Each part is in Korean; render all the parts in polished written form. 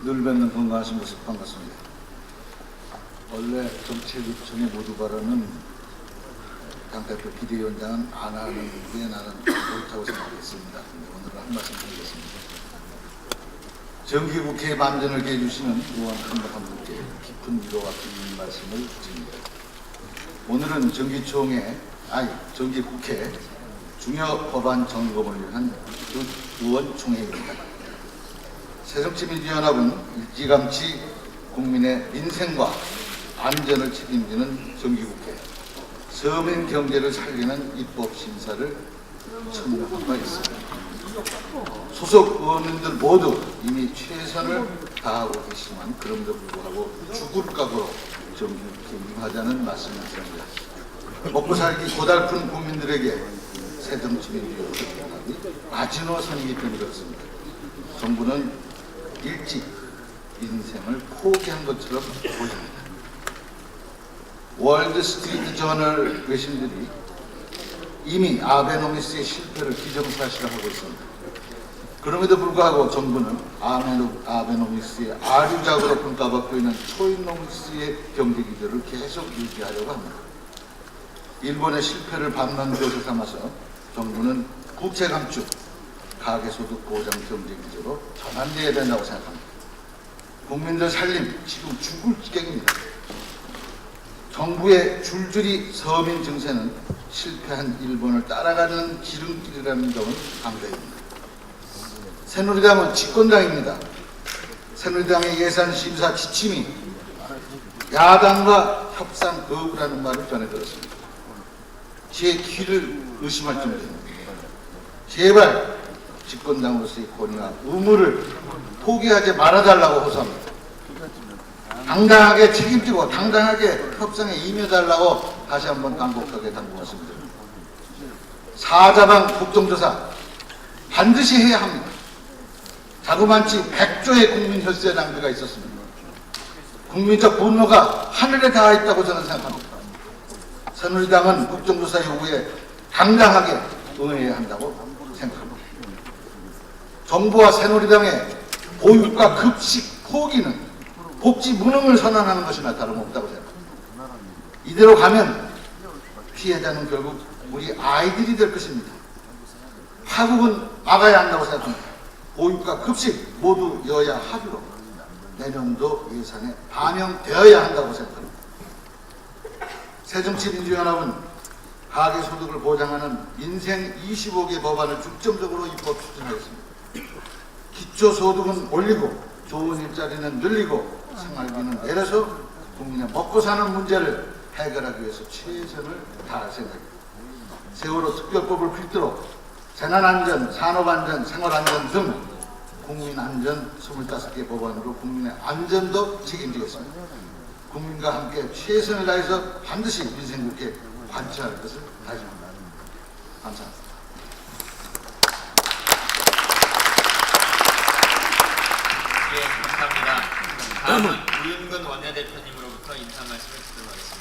늘 뵙는 건강하신 모습 반갑습니다. 원래 정책위청의 모두 발언은 당대표 비대위원장은 안 하는 게 나는 옳다고 생각했습니다. 근데 오늘은 한 말씀 드리겠습니다. 정기국회의 만전을 기해 주시는 의원 한 분 한 분께 깊은 위로와 기쁜 말씀을 드립니다. 오늘은 정기국회 중요 법안 점검을 위한 의원 총회입니다. 새정치민주연합은 일찌감치 국민의 민생과 안전을 책임지는 정기국회, 서민 경제를 살리는 입법 심사를 참여한 바 있습니다. 소속 의원님들 모두 이미 최선을 다하고 계시지만 그럼에도 불구하고 죽을 각오로 정기국회에 임하자는 말씀을 드립니다. 먹고 살기 고달픈 국민들에게 새정치민주연합이 마지노선이기 때문에 그렇습니다. 정부는 일찍 인생을 포기한 것처럼 보입니다. 월드 스트리트 저널 외신들이 이미 아베노미스의 실패를 기정사실화하고 있습니다. 그럼에도 불구하고 정부는 아베노미스의 아류작으로 평가받고 있는 초이노미스의 경제 기조를 계속 유지하려고 합니다. 일본의 실패를 반면 교사 삼아서 정부는 국채 감축, 가계소득 보장 경제 기조로 전환되어야 된다고 생각합니다. 국민들 살림 지금 죽을 지경입니다. 정부의 줄줄이 서민 증세는 실패한 일본을 따라가는 지름길이라는 점을 강조합니다. 새누리당은 집권당입니다. 새누리당의 예산 심사 지침이 야당과 협상 거부라는 말을 전해 들었습니다. 제 귀를 의심할 정도입니다. 제발 집권당으로서의 권위와 의무를 포기하지 말아달라고 호소합니다. 당당하게 책임지고 당당하게 협상에 임해달라고 다시 한번 간곡하게 당부 말씀드립니다. 사자방 국정조사 반드시 해야 합니다. 자그만치 100조의 국민 혈세 낭비가 있었습니다. 국민적 분노가 하늘에 닿아 있다고 저는 생각합니다. 새누리당은 국정조사 요구에 당당하게 응해야 한다고 생각합니다. 정부와 새누리당의 보육과 급식 포기는 복지 무능을 선언하는 것이나 다름없다고 생각합니다. 이대로 가면 피해자는 결국 우리 아이들이 될 것입니다. 파국은 막아야 한다고 생각합니다. 보육과 급식 모두 여야 합의로 내년도 예산에 반영되어야 한다고 생각합니다. 새정치민주연합은 가계소득을 보장하는 인생 25개 법안을 중점적으로 입법 추진하겠습니다. 기초소득은 올리고 좋은 일자리는 늘리고 생활비는 내려서 국민의 먹고 사는 문제를 해결하기 위해서 최선을 다할 생각입니다. 세월호 특별법을 필두로 재난안전, 산업안전, 생활안전 등 국민안전 25개 법안으로 국민의 안전도 책임지겠습니다. 국민과 함께 최선을 다해서 반드시 민생국회 관철할 것을 다짐합니다. 감사합니다. 예, 감사합니다. 다음은 우윤근 원내대표님으로부터 인사 말씀을 듣도록 하겠습니다.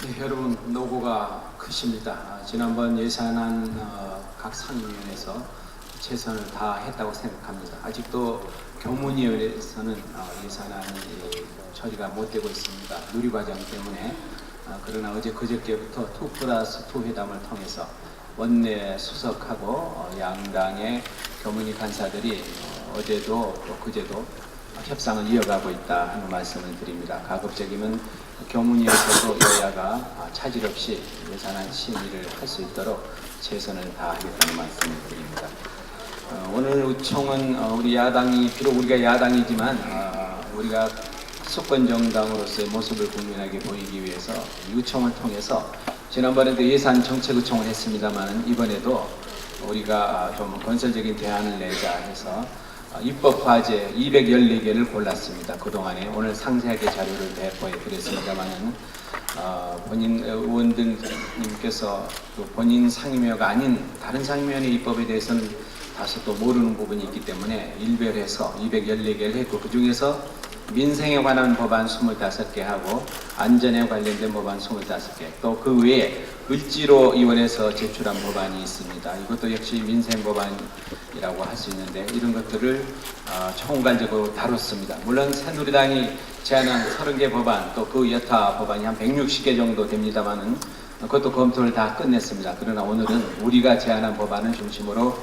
네, 여러분 노고가 크십니다. 지난번 예산안 각 상임위원회에서 최선을 다했다고 생각합니다. 아직도 교문위원회에서는 예산안이 처리가 못 되고 있습니다. 누리과정 때문에. 그러나 어제 그저께부터 2+2 회담을 통해서 원내 수석하고 양당의 교문위 간사들이 어제도 또 그제도 협상을 이어가고 있다 하는 말씀을 드립니다. 가급적이면 교문위에서도 여야가 차질 없이 예산안 심의를 할 수 있도록 최선을 다하겠다는 말씀을 드립니다. 오늘 의총은 우리 야당이 비록 우리가 야당이지만 우리가 수권 정당으로서의 모습을 국민에게 보이기 위해서 의총을 통해서 지난번에도 예산 정책 의총을 했습니다만 이번에도 우리가 좀 건설적인 대안을 내자 해서 입법 과제 214개를 골랐습니다. 그동안에 오늘 상세하게 자료를 배포해 드렸습니다만은 본인 의원들님께서 본인 상임위가 아닌 다른 상임위원회 입법에 대해서는 다소 또 모르는 부분이 있기 때문에 일별해서 214개를 했고 그 중에서 민생에 관한 법안 25개 하고 안전에 관련된 법안 25개 또 그 외에 을지로위원회에서 제출한 법안이 있습니다. 이것도 역시 민생 법안이라고 할 수 있는데 이런 것들을 총괄적으로 다뤘습니다. 물론 새누리당이 제안한 30개 법안 또 그 여타 법안이 한 160개 정도 됩니다만은 그것도 검토를 다 끝냈습니다. 그러나 오늘은 우리가 제안한 법안을 중심으로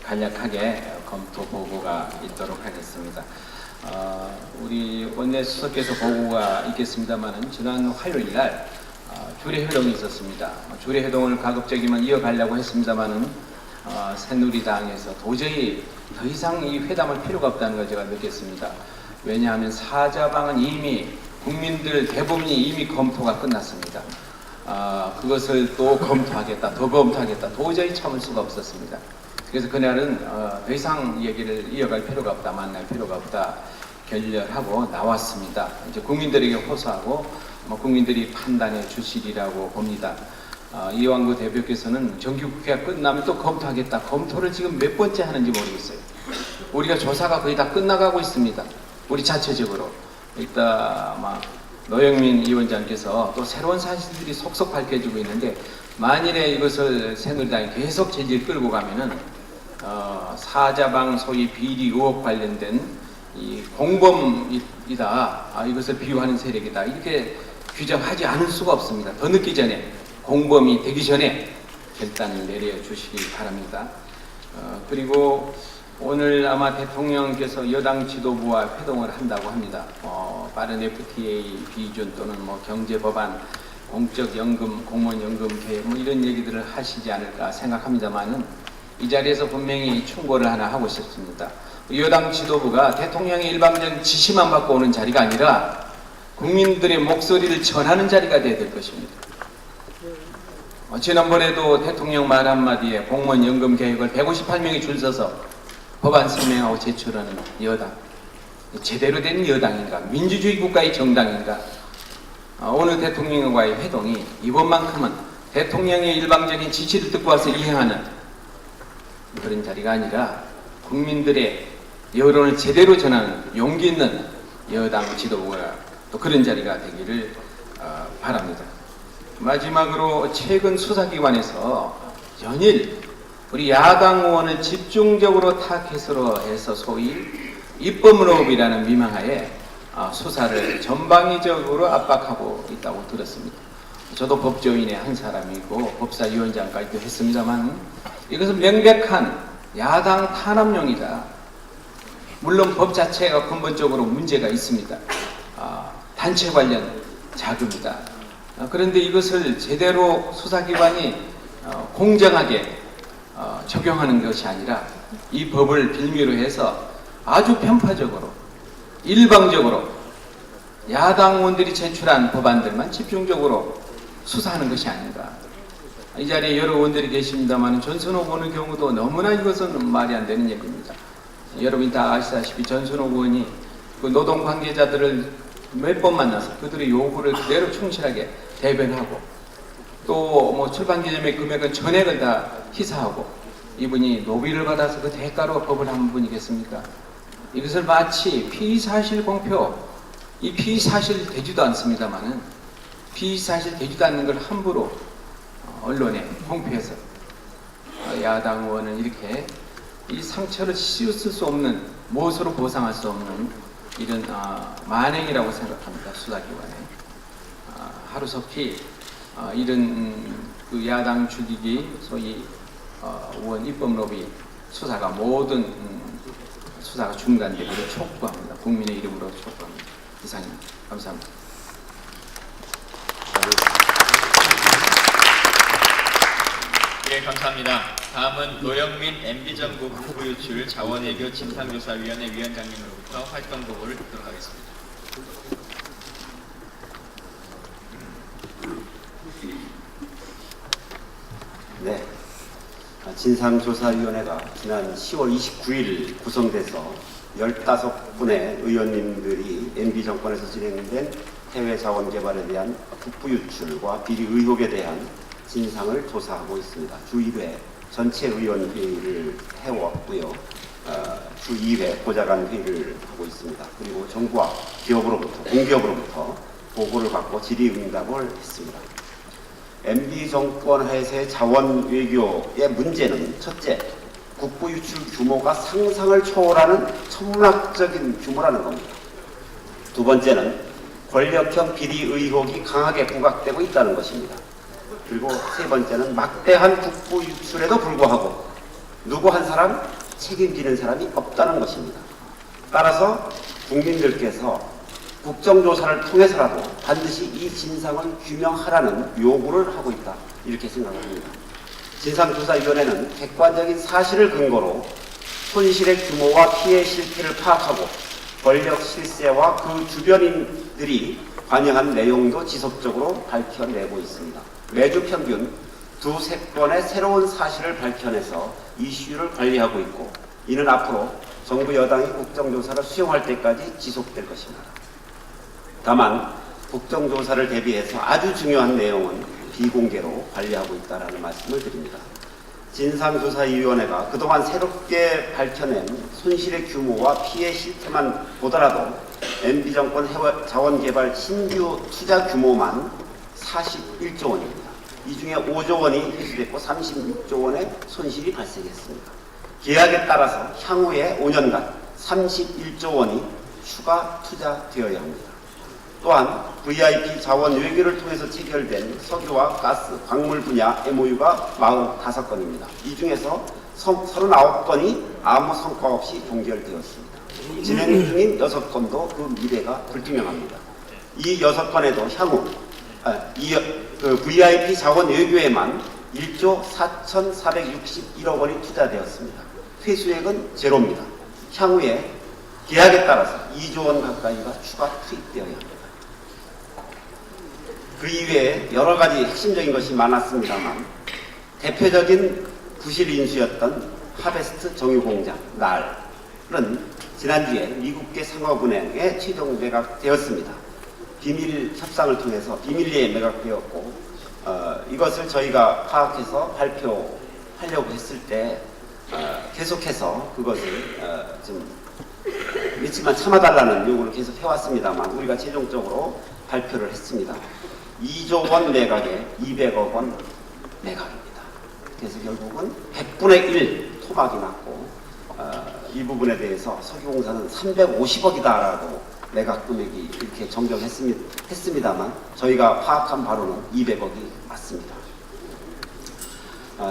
간략하게 검토 보고가 있도록 하겠습니다. 우리 원내 수석께서 보고가 있겠습니다만은 지난 화요일 날 주례회동이 있었습니다. 주례회동을 가급적이면 이어가려고 했습니다만은 새누리당에서 도저히 더 이상 이 회담할 필요가 없다는 걸 제가 느꼈습니다. 왜냐하면 사자방은 이미 국민들 대부분이 이미 검토가 끝났습니다. 그것을 또 검토하겠다, 더 검토하겠다, 도저히 참을 수가 없었습니다. 그래서 그날은 더 이상 얘기를 이어갈 필요가 없다, 만날 필요가 없다 결렬하고 나왔습니다. 이제 국민들에게 호소하고 국민들이 판단해 주시리라고 봅니다. 이완구 대표께서는 정기국회가 끝나면 또 검토하겠다. 검토를 지금 몇 번째 하는지 모르겠어요. 우리가 조사가 거의 다 끝나가고 있습니다. 우리 자체적으로. 이따 노영민 위원장께서 또 새로운 사실들이 속속 밝혀지고 있는데 만일에 이것을 새누리당이 계속 질질 끌고 가면은 사자방 소위 비리 의혹 관련된 이 공범이다. 이것을 비유하는 세력이다. 이렇게 규정하지 않을 수가 없습니다. 더 늦기 전에 공범이 되기 전에 결단을 내려주시기 바랍니다. 그리고 오늘 아마 대통령께서 여당 지도부와 회동을 한다고 합니다. 빠른 FTA 비준 또는 경제 법안, 공적 연금, 공무원 연금 개혁 이런 얘기들을 하시지 않을까 생각합니다만은 이 자리에서 분명히 충고를 하나 하고 싶습니다. 여당 지도부가 대통령의 일방적인 지시만 받고 오는 자리가 아니라 국민들의 목소리를 전하는 자리가 되어야 될 것입니다. 지난번에도 대통령 말 한마디에 공무원 연금 개혁을 158명이 줄 서서 법안 서명하고 제출하는 여당, 제대로 된 여당인가, 민주주의 국가의 정당인가. 오늘 대통령과의 회동이 이번만큼은 대통령의 일방적인 지시를 듣고 와서 이행하는 그런 자리가 아니라 국민들의 여론을 제대로 전하는 용기 있는 여당 지도부가 또 그런 자리가 되기를 바랍니다. 마지막으로 최근 수사기관에서 연일 우리 야당 의원을 집중적으로 타겟으로 해서 소위 입법로비라는 미명하에 수사를 전방위적으로 압박하고 있다고 들었습니다. 저도 법조인의 한 사람이고 법사위원장까지도 했습니다만 이것은 명백한 야당 탄압용이다. 물론 법 자체가 근본적으로 문제가 있습니다. 단체 관련 자금이다. 그런데 이것을 제대로 수사기관이 공정하게 적용하는 것이 아니라 이 법을 빌미로 해서 아주 편파적으로 일방적으로 야당 의원들이 제출한 법안들만 집중적으로 수사하는 것이 아닌가. 이 자리에 여러 의원들이 계십니다만 전순옥 의원의 경우도 너무나 이것은 말이 안 되는 얘기입니다. 여러분이 다 아시다시피 전순옥 의원이 그 노동 관계자들을 몇 번 만나서 그들의 요구를 그대로 충실하게 대변하고 또 출판기념회 금액은 전액을 다 희사하고 이분이 노비를 받아서 그 대가로 법을 한 분이겠습니까? 이것을 마치 피의사실 공표, 이 피의사실 되지도 않습니다만은 피의사실 되지도 않는 걸 함부로 언론에 공표해서 야당 의원은 이렇게 이 상처를 씌웠을 수 없는, 무엇으로 보상할 수 없는 이런 만행이라고 생각합니다. 수사기관에 하루속히 이런 그 야당 죽이기 소위 의원 입법로비 수사가 모든 수사가 중단되기를 촉구합니다. 국민의 이름으로 촉구합니다. 이상입니다. 감사합니다. 예, 감사합니다. 다음은 노영민 MB정부 후보유출 자원외교 진상조사위원회 위원장님으로부터 활동 보고를 듣도록 하겠습니다. 네, 진상조사위원회가 지난 10월 29일 구성돼서 15분의 의원님들이 MB정권에서 진행된 해외 자원 개발에 대한 국부 유출과 비리 의혹에 대한 진상을 조사하고 있습니다. 주 1회 전체 의원 회의를 해왔고요. 주 2회 보좌관 회의를 하고 있습니다. 그리고 정부와 기업으로부터, 공기업으로부터 보고를 받고 질의응답을 했습니다. MB 정권 하에서의 자원 외교의 문제는 첫째, 국부 유출 규모가 상상을 초월하는 천문학적인 규모라는 겁니다. 두 번째는 권력형 비리 의혹이 강하게 부각되고 있다는 것입니다. 그리고 세 번째는 막대한 국부 유출에도 불구하고 누구 한 사람 책임지는 사람이 없다는 것입니다. 따라서 국민들께서 국정조사를 통해서라도 반드시 이 진상을 규명하라는 요구를 하고 있다, 이렇게 생각합니다. 진상조사위원회는 객관적인 사실을 근거로 손실의 규모와 피해 실태를 파악하고 권력 실세와 그 주변인들이 관여한 내용도 지속적으로 밝혀내고 있습니다. 매주 평균 두세 건의 새로운 사실을 밝혀내서 이슈를 관리하고 있고, 이는 앞으로 정부 여당이 국정조사를 수용할 때까지 지속될 것입니다. 다만 국정조사를 대비해서 아주 중요한 내용은 비공개로 관리하고 있다는 말씀을 드립니다. 진상조사위원회가 그동안 새롭게 밝혀낸 손실의 규모와 피해 실태만 보더라도 MB정권 자원개발 신규 투자 규모만 41조 원입니다. 이 중에 5조 원이 회수됐고 36조 원의 손실이 발생했습니다. 계약에 따라서 향후에 5년간 31조 원이 추가 투자되어야 합니다. 또한 VIP 자원 외교를 통해서 체결된 석유와 가스, 광물 분야 MOU가 45건입니다. 이 중에서 39건이 아무 성과 없이 종결되었습니다. 진행 중인 6건도 그 미래가 불투명합니다. 이 6건에도 향후 VIP 자원 외교에만 1조 4,461억 원이 투자되었습니다. 회수액은 제로입니다. 향후에 계약에 따라서 2조 원 가까이가 추가 투입되어야 합니다. 그 이외에 여러 가지 핵심적인 것이 많았습니다만, 대표적인 부실 인수였던 하베스트 정유공장 날은 지난주에 미국계 상업은행에 최종 매각되었습니다. 비밀 협상을 통해서 비밀리에 매각되었고, 이것을 저희가 파악해서 발표하려고 했을 때 계속해서 그것을 좀 며칠만 참아달라는 요구를 계속 해왔습니다만, 우리가 최종적으로 발표를 했습니다. 2조 원 매각에 200억 원 매각입니다. 그래서 결국은 100분의 1 토막이 났고, 이 부분에 대해서 석유공사는 350억이다라고 매각 금액이 이렇게 정정했습니다만, 저희가 파악한 바로는 200억이 맞습니다.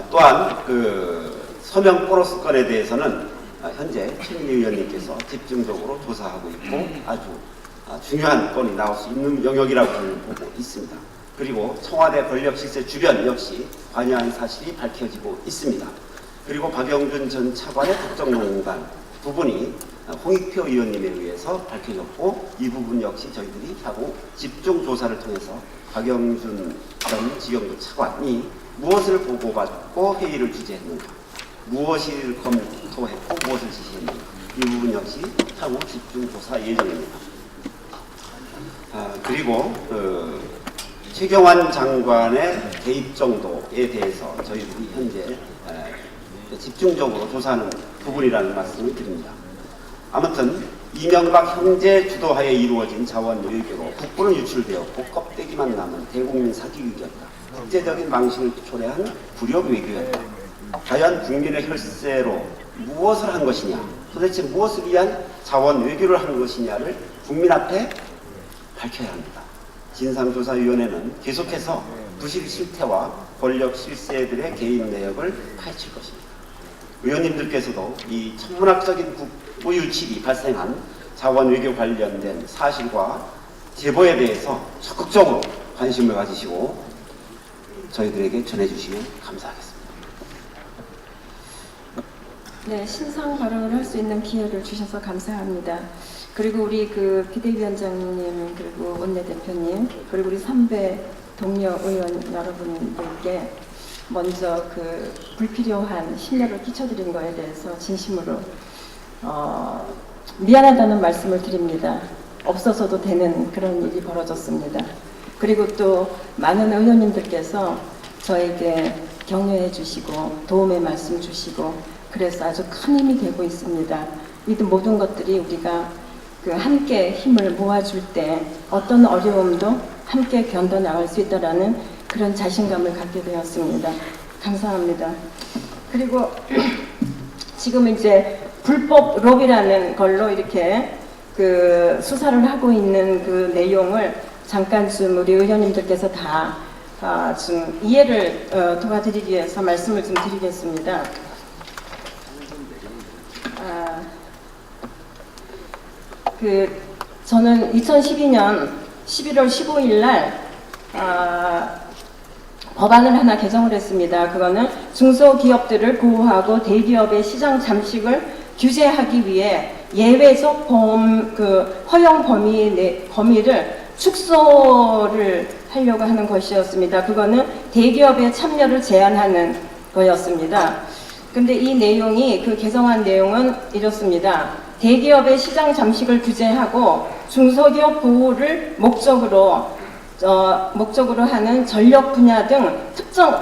또한 그 서명 보너스 건에 대해서는 현재 최민희 의원님께서 집중적으로 조사하고 있고, 아주 중요한 건이 나올 수 있는 영역이라고 저는 보고 있습니다. 그리고 청와대 권력 실세 주변 역시 관여한 사실이 밝혀지고 있습니다. 그리고 박영준 전 차관의 국정농단 부분이 홍익표 의원님에 의해서 밝혀졌고, 이 부분 역시 저희들이 향후 집중 조사를 통해서 박영준 전 지경부 차관이 무엇을 보고받고 회의를 주재했는가, 무엇을 검토했고 무엇을 지시했는가, 이 부분 역시 향후 집중 조사 예정입니다. 그리고 최경환 장관의 개입 정도에 대해서 저희들이 현재 집중적으로 조사하는 부분이라는 말씀을 드립니다. 아무튼 이명박 형제 주도하에 이루어진 자원 외교로 국부는 유출되었고 껍데기만 남은 대국민 사기 위기였다. 국제적인 망신을 초래한 불협 외교였다. 과연 국민의 혈세로 무엇을 한 것이냐, 도대체 무엇을 위한 자원 외교를 한 것이냐를 국민 앞에 밝혀야 합니다. 진상조사위원회는 계속해서 부실 실태와 권력 실세들의 개인 내역을 파헤칠 것입니다. 의원님들께서도 이 천문학적인 국부 유출이 발생한 자원 외교 관련된 사실과 제보에 대해서 적극적으로 관심을 가지시고 저희들에게 전해주시면 감사하겠습니다. 네, 신상 발언을 할 수 있는 기회를 주셔서 감사합니다. 그리고 우리 그 비대위원장님, 그리고 원내대표님, 그리고 우리 선배 동료 의원 여러분들께 먼저 그 불필요한 심려를 끼쳐드린 거에 대해서 진심으로 미안하다는 말씀을 드립니다. 없어서도 되는 그런 일이 벌어졌습니다. 그리고 또 많은 의원님들께서 저에게 격려해 주시고 도움의 말씀 주시고 그래서 아주 큰 힘이 되고 있습니다. 이 모든 것들이 우리가 그 함께 힘을 모아줄 때 어떤 어려움도 함께 견뎌나갈 수 있다라는 그런 자신감을 갖게 되었습니다. 감사합니다. 그리고 지금 이제 불법 로비라는 걸로 이렇게 그 수사를 하고 있는 그 내용을 잠깐 좀 우리 의원님들께서 다 좀 이해를 도와드리기 위해서 말씀을 좀 드리겠습니다. 저는 2012년 11월 15일 날 법안을 하나 개정을 했습니다. 그거는 중소기업들을 보호하고 대기업의 시장 잠식을 규제하기 위해 예외적 허용 범위를 축소를 하려고 하는 것이었습니다. 그거는 대기업의 참여를 제한하는 거였습니다. 근데 이 내용이 그 개정안 내용은 이렇습니다. 대기업의 시장 잠식을 규제하고 중소기업 보호를 목적으로 하는 전력 분야 등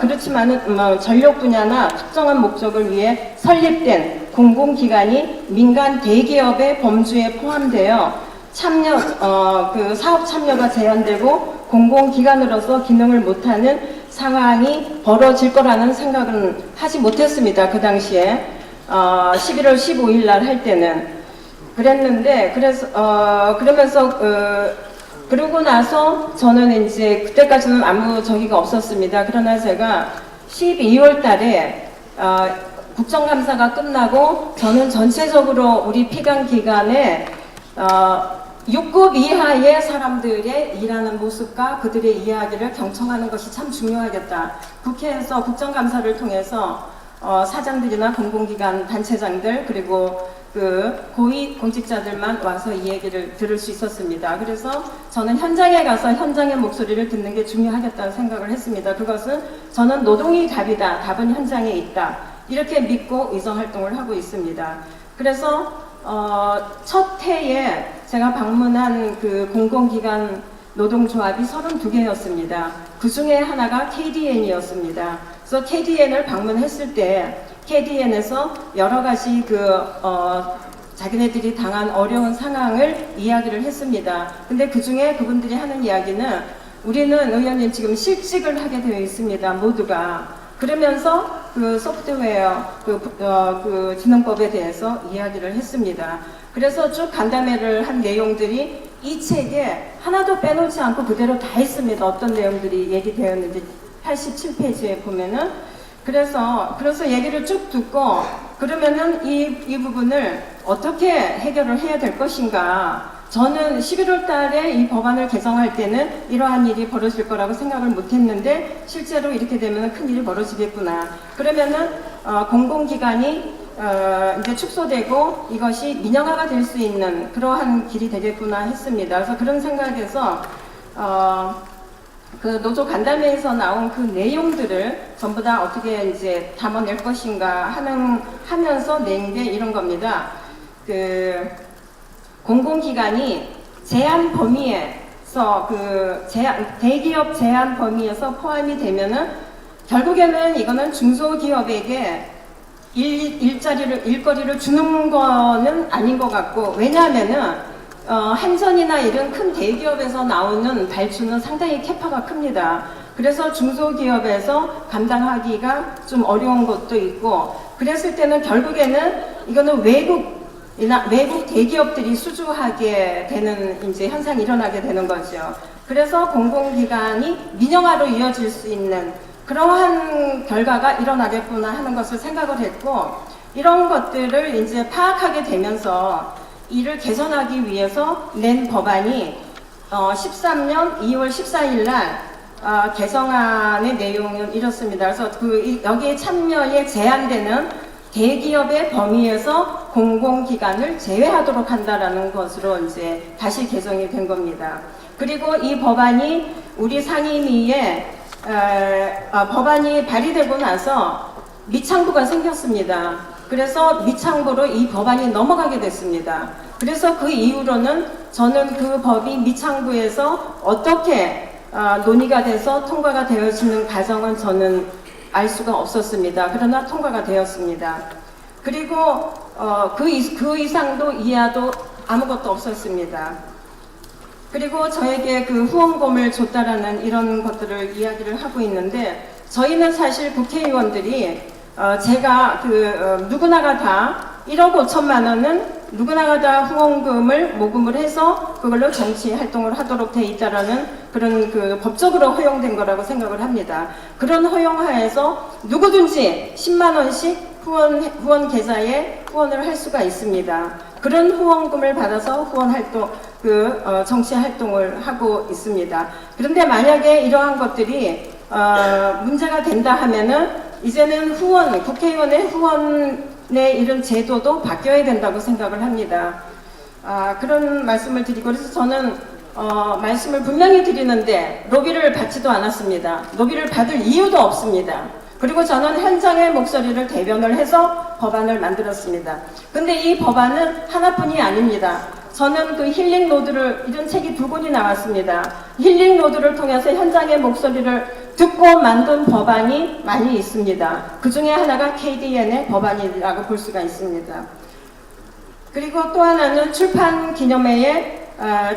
그렇지만은 전력 분야나 특정한 목적을 위해 설립된 공공기관이 민간 대기업의 범주에 포함되어 사업 참여가 제한되고 공공기관으로서 기능을 못하는 상황이 벌어질 거라는 생각은 하지 못했습니다. 그 당시에 11월 15일 날 할 때는 그랬는데 그러고 나서 저는 이제 그때까지는 아무 저기가 없었습니다. 그러나 제가 12월 달에 국정감사가 끝나고 저는 전체적으로 우리 피감 기관에 6급 이하의 사람들의 일하는 모습과 그들의 이야기를 경청하는 것이 참 중요하겠다. 국회에서 국정감사를 통해서 사장들이나 공공기관 단체장들 그리고 그 고위 공직자들만 와서 이 얘기를 들을 수 있었습니다. 그래서 저는 현장에 가서 현장의 목소리를 듣는 게 중요하겠다는 생각을 했습니다. 그것은 저는 노동이 답이다. 답은 현장에 있다. 이렇게 믿고 의정활동을 하고 있습니다. 그래서 첫 해에 제가 방문한 그 공공기관 노동조합이 32개였습니다. 그 중에 하나가 KDN이었습니다. 그래서 KDN을 방문했을 때 KDN에서 여러 가지 자기네들이 당한 어려운 상황을 이야기를 했습니다. 근데 그 중에 그분들이 하는 이야기는 우리는 의원님 지금 실직을 하게 되어 있습니다. 모두가. 그러면서 그 소프트웨어 그 진흥법에 대해서 이야기를 했습니다. 그래서 쭉 간담회를 한 내용들이 이 책에 하나도 빼놓지 않고 그대로 다 있습니다. 어떤 내용들이 얘기되었는지 87페이지에 보면은 그래서 얘기를 쭉 듣고 그러면은 이 부분을 어떻게 해결을 해야 될 것인가. 저는 11월 달에 이 법안을 개정할 때는 이러한 일이 벌어질 거라고 생각을 못 했는데 실제로 이렇게 되면 큰 일이 벌어지겠구나. 그러면은 공공기관이 이제 축소되고 이것이 민영화가 될 수 있는 그러한 길이 되겠구나 했습니다. 그래서 그런 생각에서 그 노조 간담회에서 나온 그 내용들을 전부 다 어떻게 이제 담아낼 것인가 하면서 낸 게 이런 겁니다. 공공기관이 제한 범위에서 대기업 제한 범위에서 포함이 되면은 결국에는 이거는 중소기업에게 일거리를 주는 거는 아닌 것 같고 왜냐하면은 한전이나 이런 큰 대기업에서 나오는 발주는 상당히 캐파가 큽니다. 그래서 중소기업에서 감당하기가 좀 어려운 것도 있고 그랬을 때는 결국에는 이거는 외국 대기업들이 수주하게 되는 이제 현상이 일어나게 되는 거죠. 그래서 공공기관이 민영화로 이어질 수 있는 그러한 결과가 일어나겠구나 하는 것을 생각을 했고 이런 것들을 이제 파악하게 되면서 이를 개선하기 위해서 낸 법안이 13년 2월 14일 날 개정안의 내용은 이렇습니다. 그래서 여기에 참여에 제한되는 대기업의 범위에서 공공기관을 제외하도록 한다라는 것으로 이제 다시 개정이 된 겁니다. 그리고 이 법안이 우리 상임위에 법안이 발의되고 나서 미창부가 생겼습니다. 그래서 미창부로 이 법안이 넘어가게 됐습니다. 그래서 그 이후로는 저는 그 법이 미창부에서 어떻게 논의가 돼서 통과가 되어지는 과정은 저는 알 수가 없었습니다. 그러나 통과가 되었습니다. 그리고 그 이상도 이하도 아무것도 없었습니다. 그리고 저에게 그 후원금을 줬다라는 이런 것들을 이야기를 하고 있는데 저희는 사실 국회의원들이 제가 누구나가 다 1억 5천만 원은 누구나가 다 후원금을 모금을 해서 그걸로 정치 활동을 하도록 돼 있다라는 그런 법적으로 허용된 거라고 생각을 합니다. 그런 허용하에서 누구든지 10만 원씩 후원 계좌에 후원을 할 수가 있습니다. 그런 후원금을 받아서 후원 활동, 정치 활동을 하고 있습니다. 그런데 만약에 이러한 것들이 문제가 된다 하면은 이제는 국회의원의 후원의 이런 제도도 바뀌어야 된다고 생각을 합니다. 그런 말씀을 드리고 그래서 저는 말씀을 분명히 드리는데 로비를 받지도 않았습니다. 로비를 받을 이유도 없습니다. 그리고 저는 현장의 목소리를 대변을 해서 법안을 만들었습니다. 근데 이 법안은 하나뿐이 아닙니다. 저는 힐링 로드를 이런 책이 2권이 나왔습니다. 힐링 로드를 통해서 현장의 목소리를 듣고 만든 법안이 많이 있습니다. 그 중에 하나가 KDN의 법안이라고 볼 수가 있습니다. 그리고 또 하나는 출판 기념회에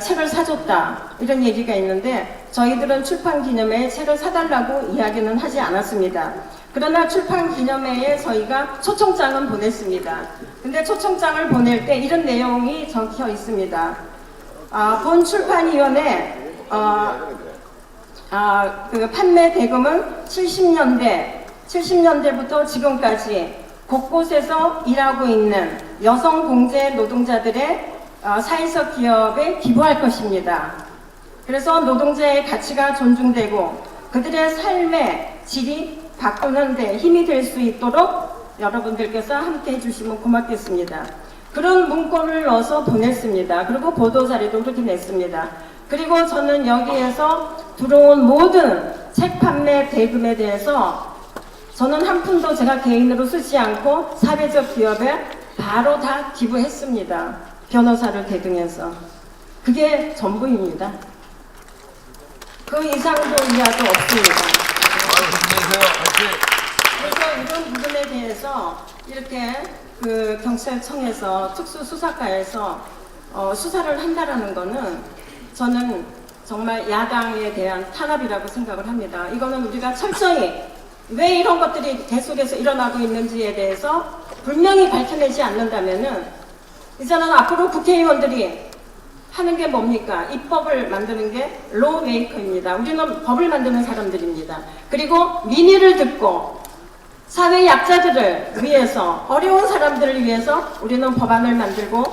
책을 사줬다 이런 얘기가 있는데 저희들은 출판 기념회에 책을 사달라고 이야기는 하지 않았습니다. 그러나 출판 기념회에 저희가 초청장은 보냈습니다. 근데 초청장을 보낼 때 이런 내용이 적혀 있습니다. 본 출판위원회 판매 대금은 70년대부터 지금까지 곳곳에서 일하고 있는 여성 공제 노동자들의 사회적 기업에 기부할 것입니다. 그래서 노동자의 가치가 존중되고 그들의 삶의 질이 바꾸는 데 힘이 될 수 있도록 여러분들께서 함께 해주시면 고맙겠습니다. 그런 문구를 넣어서 보냈습니다. 그리고 보도자료도 그렇게 냈습니다. 그리고 저는 여기에서 들어온 모든 책 판매 대금에 대해서 저는 한 푼도 제가 개인으로 쓰지 않고 사회적 기업에 바로 다 기부했습니다. 변호사를 대동해서. 그게 전부입니다. 그 이상도 이하도 없습니다. 그래서 이런 부분에 대해서 이렇게 경찰청에서 특수수사과에서 수사를 한다라는 거는 저는 정말 야당에 대한 탄압이라고 생각을 합니다. 이거는 우리가 철저히 왜 이런 것들이 계속해서 일어나고 있는지에 대해서 분명히 밝혀내지 않는다면은 이제는 앞으로 국회의원들이 하는 게 뭡니까? 입법을 만드는 게 로메이커입니다. 우리는 법을 만드는 사람들입니다. 그리고 민의를 듣고 사회 약자들을 위해서 어려운 사람들을 위해서 우리는 법안을 만들고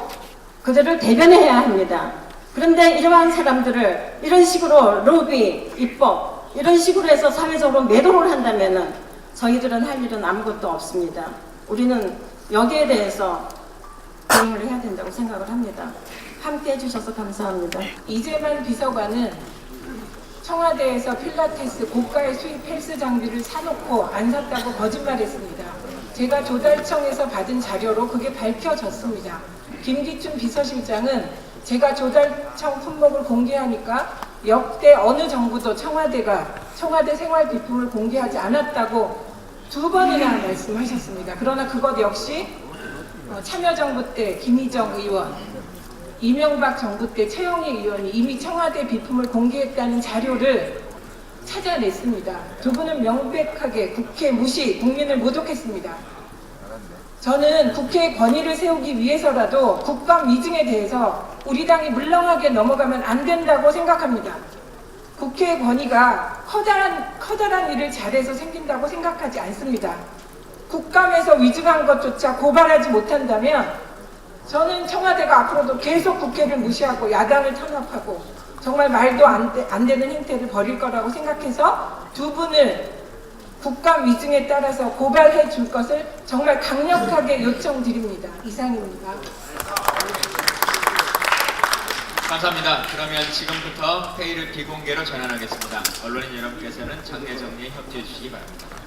그들을 대변해야 합니다. 그런데 이러한 사람들을 이런 식으로 로비, 입법 이런 식으로 해서 사회적으로 매도를 한다면은 저희들은 할 일은 아무것도 없습니다. 우리는 여기에 대해서 대응을 해야 된다고 생각을 합니다. 함께 해주셔서 감사합니다. 이재만 비서관은 청와대에서 필라테스 고가의 수입 헬스 장비를 사놓고 안 샀다고 거짓말했습니다. 제가 조달청에서 받은 자료로 그게 밝혀졌습니다. 김기춘 비서실장은 제가 조달청 품목을 공개하니까 역대 어느 정부도 청와대 생활 비품을 공개하지 않았다고 2번이나 말씀하셨습니다. 그러나 그것 역시 참여정부 때 김희정 의원, 이명박 정부 때 최영희 의원이 이미 청와대 비품을 공개했다는 자료를 찾아냈습니다. 2분은 명백하게 국회 무시, 국민을 모독했습니다. 저는 국회의 권위를 세우기 위해서라도 국감 위증에 대해서 우리 당이 물렁하게 넘어가면 안 된다고 생각합니다. 국회의 권위가 커다란 일을 잘해서 생긴다고 생각하지 않습니다. 국감에서 위증한 것조차 고발하지 못한다면 저는 청와대가 앞으로도 계속 국회를 무시하고 야당을 탄압하고 정말 말도 안 되는 행태를 벌일 거라고 생각해서 2분을 국감 위증에 따라서 고발해 줄 것을 정말 강력하게 요청드립니다. 이상입니다. 감사합니다. 그러면 지금부터 회의를 비공개로 전환하겠습니다. 언론인 여러분께서는 장례 정리에 협조해 주시기 바랍니다.